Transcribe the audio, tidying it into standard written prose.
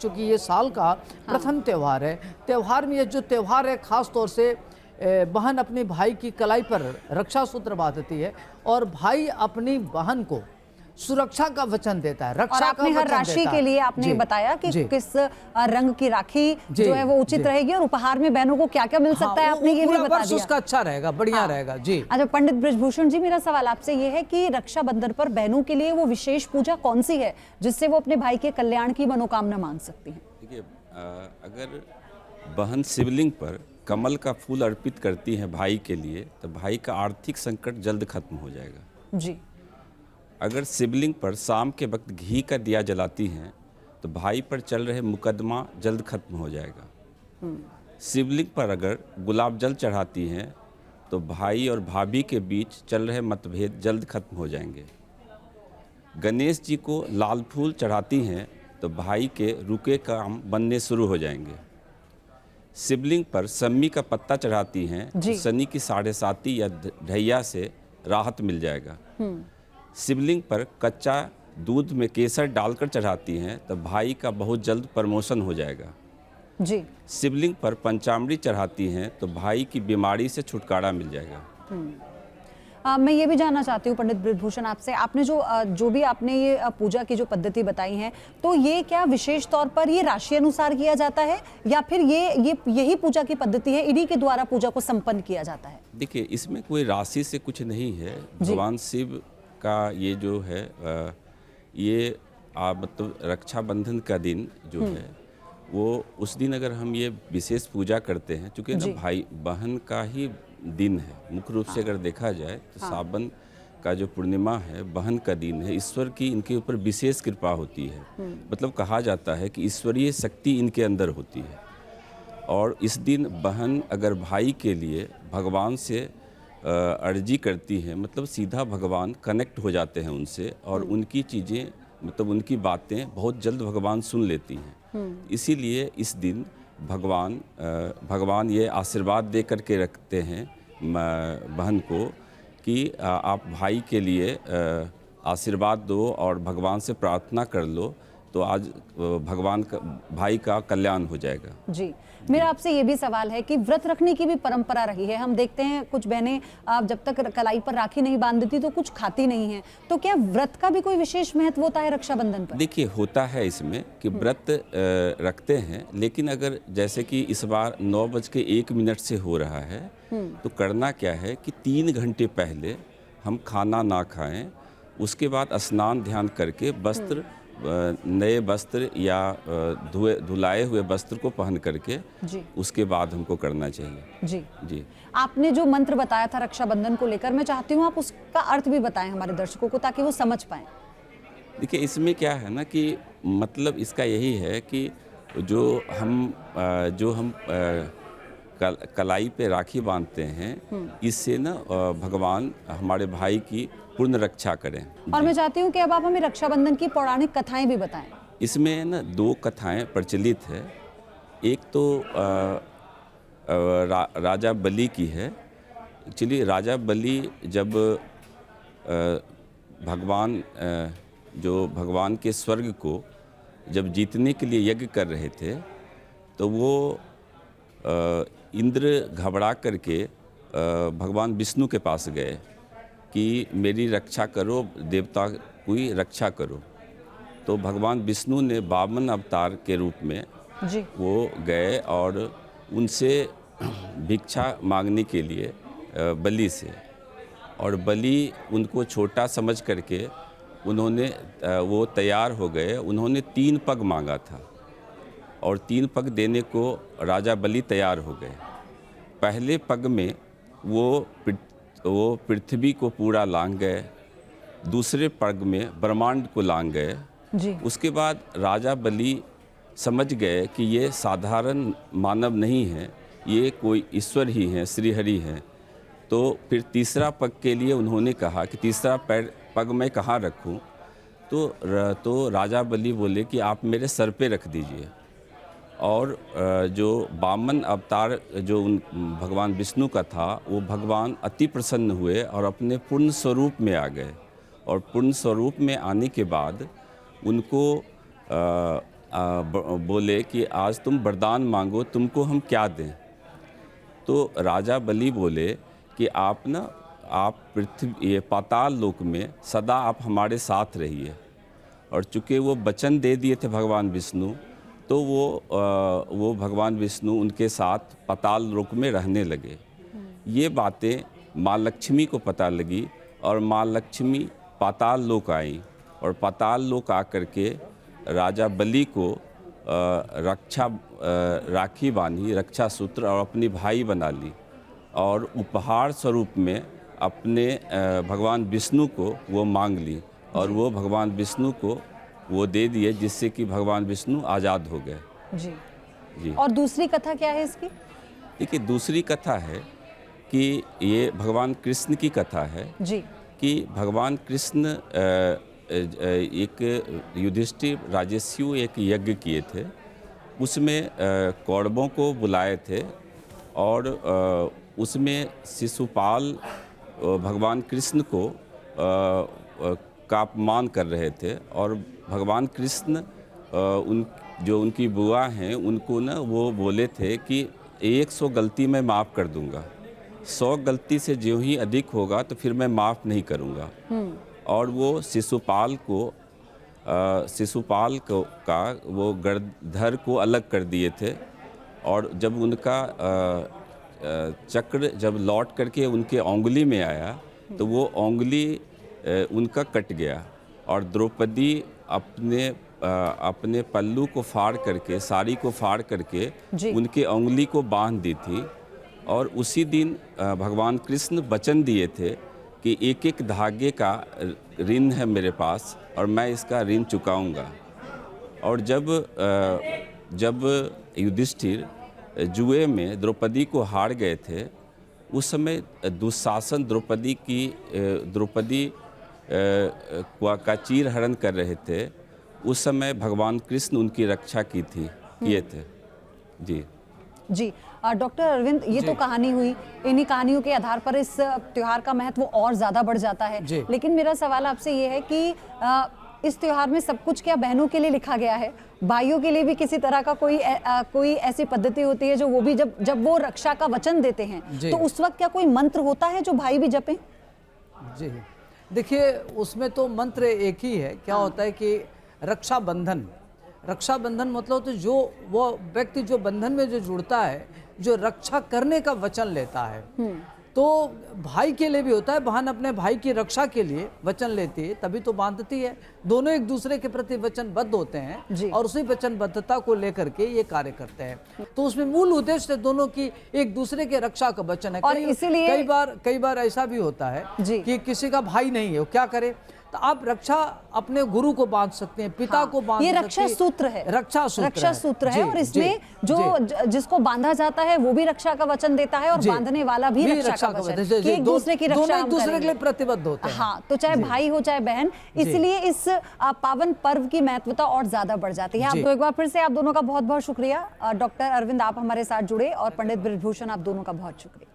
चूँकि ये साल का प्रथम त्यौहार है। त्यौहार में ये जो त्यौहार है ख़ास तौर से बहन अपनी भाई की कलाई पर रक्षा सूत्र बांधती है और भाई अपनी बहन को सुरक्षा का वचन देता है, रक्षा और आपने का हर वचन राशि देता के है। लिए आपने बताया कि किस रंग की राखी जो है वो उचित रहेगी और उपहार में बहनों को क्या क्या मिल सकता है, आपने ये भी बता दिया। उसका अच्छा रहेगा, बढ़िया रहेगा जी। अच्छा पंडित बृजभूषण जी, मेरा सवाल आपसे ये है कि रक्षाबंधन पर बहनों के लिए वो विशेष पूजा कौन सी है जिससे वो अपने भाई के कल्याण की मनोकामना मांग सकती हैं? देखिए, अगर बहन शिवलिंग पर कमल का फूल अर्पित करती है भाई के लिए, तो भाई का आर्थिक संकट जल्द खत्म हो जाएगा जी। अगर शिवलिंग पर शाम के वक्त घी का दिया जलाती हैं तो भाई पर चल रहे मुकदमा जल्द खत्म हो जाएगा। शिवलिंग पर अगर गुलाब जल चढ़ाती हैं तो भाई और भाभी के बीच चल रहे मतभेद जल्द खत्म हो जाएंगे। गणेश जी को लाल फूल चढ़ाती हैं तो भाई के रुके काम बनने शुरू हो जाएंगे। शिवलिंग पर सम्मी का पत्ता चढ़ाती हैं तो शनि की 7.5 या ढैया से राहत मिल जाएगा। शिवलिंग पर कच्चा दूध में केसर डालकर चढ़ाती हैं तो भाई का बहुत जल्द प्रमोशन हो जाएगा जी। शिवलिंग पर पंचामृत चढ़ाती हैं तो भाई की बीमारी से छुटकारा मिल जाएगा। मैं ये भी जानना चाहती हूँ पंडित बृजभूषण आपसे, आपने जो भी आपने ये पूजा की जो पद्धति बताई है, तो ये क्या विशेष तौर पर ये राशि अनुसार किया जाता है या फिर यही पूजा की पद्धति है, इन्हीं के द्वारा पूजा को संपन्न किया जाता है? देखिए, इसमें कोई राशि से कुछ नहीं है। भगवान शिव का ये जो है ये मतलब रक्षाबंधन का दिन जो है वो उस दिन अगर हम ये विशेष पूजा करते हैं, चूँकि ना भाई बहन का ही दिन है मुख्य रूप से अगर देखा जाए तो सावन का जो पूर्णिमा है बहन का दिन है। ईश्वर की इनके ऊपर विशेष कृपा होती है। मतलब कहा जाता है कि ईश्वरीय शक्ति इनके अंदर होती है और इस दिन बहन अगर भाई के लिए भगवान से अर्जी करती है, मतलब सीधा भगवान कनेक्ट हो जाते हैं उनसे और उनकी चीज़ें मतलब उनकी बातें बहुत जल्द भगवान सुन लेती हैं। इसीलिए इस दिन भगवान ये आशीर्वाद दे करके रखते हैं बहन को कि आप भाई के लिए आशीर्वाद दो और भगवान से प्रार्थना कर लो तो आज भगवान का भाई का कल्याण हो जाएगा। जी। मेरा आपसे ये भी सवाल है कि व्रत रखने की भी परंपरा रही है। हम देखते हैं कुछ बहनें जब तक कलाई पर राखी नहीं बांध देती तो कुछ खाती नहीं है, तो क्या व्रत का भी कोई विशेष महत्व होता है रक्षाबंधन पर? देखिए, होता है इसमें कि व्रत रखते हैं, लेकिन अगर जैसे कि इस बार 9:01 से हो रहा है तो करना क्या है कि 3 घंटे पहले हम खाना ना खाएं, उसके बाद स्नान ध्यान करके वस्त्र नए वस्त्र या धुलाए हुए वस्त्र को पहन करके उसके बाद हमको करना चाहिए। जी जी। आपने जो मंत्र बताया था रक्षाबंधन को लेकर, मैं चाहती हूँ आप उसका अर्थ भी बताएं हमारे दर्शकों को ताकि वो समझ पाएं। देखिए, इसमें क्या है ना कि मतलब इसका यही है कि जो हम कलाई पे राखी बांधते हैं, इससे ना भगवान हमारे भाई की पूर्ण रक्षा करें। और मैं चाहती हूँ कि अब आप हमें रक्षाबंधन की पौराणिक कथाएं भी बताएं। इसमें ना 2 कथाएं प्रचलित है। एक तो राजा बलि की है। एक्चुअली राजा बलि जब भगवान के स्वर्ग को जब जीतने के लिए यज्ञ कर रहे थे तो वो इंद्र घबरा करके भगवान विष्णु के पास गए कि मेरी रक्षा करो, देवता की रक्षा करो। तो भगवान विष्णु ने 52 अवतार के रूप में वो गए और उनसे भिक्षा मांगने के लिए बलि से, और बलि उनको छोटा समझ करके वो तैयार हो गए। उन्होंने 3 पग मांगा था और 3 पग देने को राजा बलि तैयार हो गए। पहले पग में वो पृथ्वी को पूरा लांघ गए, दूसरे पग में ब्रह्मांड को लांघ गए। उसके बाद राजा बलि समझ गए कि ये साधारण मानव नहीं है, ये कोई ईश्वर ही है, श्रीहरि हैं। तो फिर तीसरा पग के लिए उन्होंने कहा कि तीसरा पग मैं कहाँ रखूं? तो राजा बलि बोले कि आप मेरे सर पे रख दीजिए। और जो 52 अवतार जो भगवान विष्णु का था वो भगवान अति प्रसन्न हुए और अपने पूर्ण स्वरूप में आ गए। और पूर्ण स्वरूप में आने के बाद उनको बोले कि आज तुम वरदान मांगो, तुमको हम क्या दें। तो राजा बलि बोले कि आप पृथ्वी ये पाताल लोक में सदा आप हमारे साथ रहिए। और चूँकि वो वचन दे दिए थे भगवान विष्णु, तो वो भगवान विष्णु उनके साथ पाताल लोक में रहने लगे। ये बातें माँ लक्ष्मी को पता लगी और माँ लक्ष्मी पाताल लोक आई और पाताल लोक आकर के राजा बलि को राखी बांधी, रक्षा सूत्र और अपनी भाई बना ली और उपहार स्वरूप में अपने भगवान विष्णु को वो मांग ली और वो भगवान विष्णु को वो दे दिए, जिससे कि भगवान विष्णु आज़ाद हो गए। जी जी। और दूसरी कथा क्या है इसकी? देखिए, दूसरी कथा है कि ये भगवान कृष्ण की कथा है जी। कि भगवान कृष्ण एक युधिष्ठिर राजस्यु एक यज्ञ किए थे, उसमें कौरवों को बुलाए थे और उसमें शिशुपाल भगवान कृष्ण को का अपमान कर रहे थे और भगवान कृष्ण उनकी बुआ हैं उनको ना वो बोले थे कि 100 गलती मैं माफ़ कर दूंगा, 100 गलती से जो ही अधिक होगा तो फिर मैं माफ़ नहीं करूंगा। और वो शिशुपाल का वो गर्दधर को अलग कर दिए थे और जब उनका चक्र जब लौट करके उनके उंगली में आया तो वो उंगली उनका कट गया और द्रौपदी अपने पल्लू को फाड़ करके, साड़ी को फाड़ करके उनके उंगली को बांध दी थी। और उसी दिन भगवान कृष्ण वचन दिए थे कि एक एक धागे का ऋण है मेरे पास और मैं इसका ऋण चुकाऊंगा। और जब युधिष्ठिर जुए में द्रौपदी को हार गए थे, उस समय दुशासन द्रौपदी का चीर हरण कर रहे थे, उस समय भगवान कृष्ण उनकी रक्षा किए थे। जी जी। डॉक्टर अरविंद, ये तो कहानी हुई, इन्हीं कहानियों के आधार पर इस त्योहार का महत्व और ज़्यादा बढ़ जाता है। लेकिन मेरा सवाल आपसे ये है कि इस त्योहार में सब कुछ क्या बहनों के लिए लिखा गया है? भाइयों के लिए भी किसी तरह का कोई ऐसी पद्धति होती है जो वो भी जब वो रक्षा का वचन देते हैं तो उस वक्त क्या कोई मंत्र होता है जो भाई भी जपें? जी देखिए, उसमें तो मंत्र एक ही है। क्या होता है कि रक्षाबंधन मतलब तो जो वो व्यक्ति जो बंधन में जो जुड़ता है, जो रक्षा करने का वचन लेता है, तो भाई के लिए भी होता है। बहन अपने भाई की रक्षा के लिए वचन लेती है, तभी तो बांधती है। दोनों एक दूसरे के प्रति वचनबद्ध होते हैं और उसी वचनबद्धता को लेकर के ये कार्य करते हैं। तो उसमें मूल उद्देश्य दोनों की एक दूसरे के रक्षा का वचन है। और इसीलिए कई बार ऐसा भी होता है कि किसी का भाई नहीं है, वो क्या करे, तो आप रक्षा अपने गुरु को बांध सकते हैं, पिता को बांध सकते हैं। ये रक्षा सूत्र है, रक्षा सूत्र है। और इसमें जिसको बांधा जाता है वो भी रक्षा का वचन देता है और बांधने वाला भी रक्षा का वचन, कि एक दूसरे की रक्षा एक दूसरे के लिए प्रतिबद्ध होते हैं। हाँ, तो चाहे भाई हो चाहे बहन, इसलिए इस पावन पर्व की महत्वता और ज्यादा बढ़ जाती है। आपको एक बार फिर से आप दोनों का बहुत बहुत शुक्रिया। डॉक्टर अरविंद, आप हमारे साथ जुड़े, और पंडित ब्रिजभूषण, आप दोनों का बहुत शुक्रिया।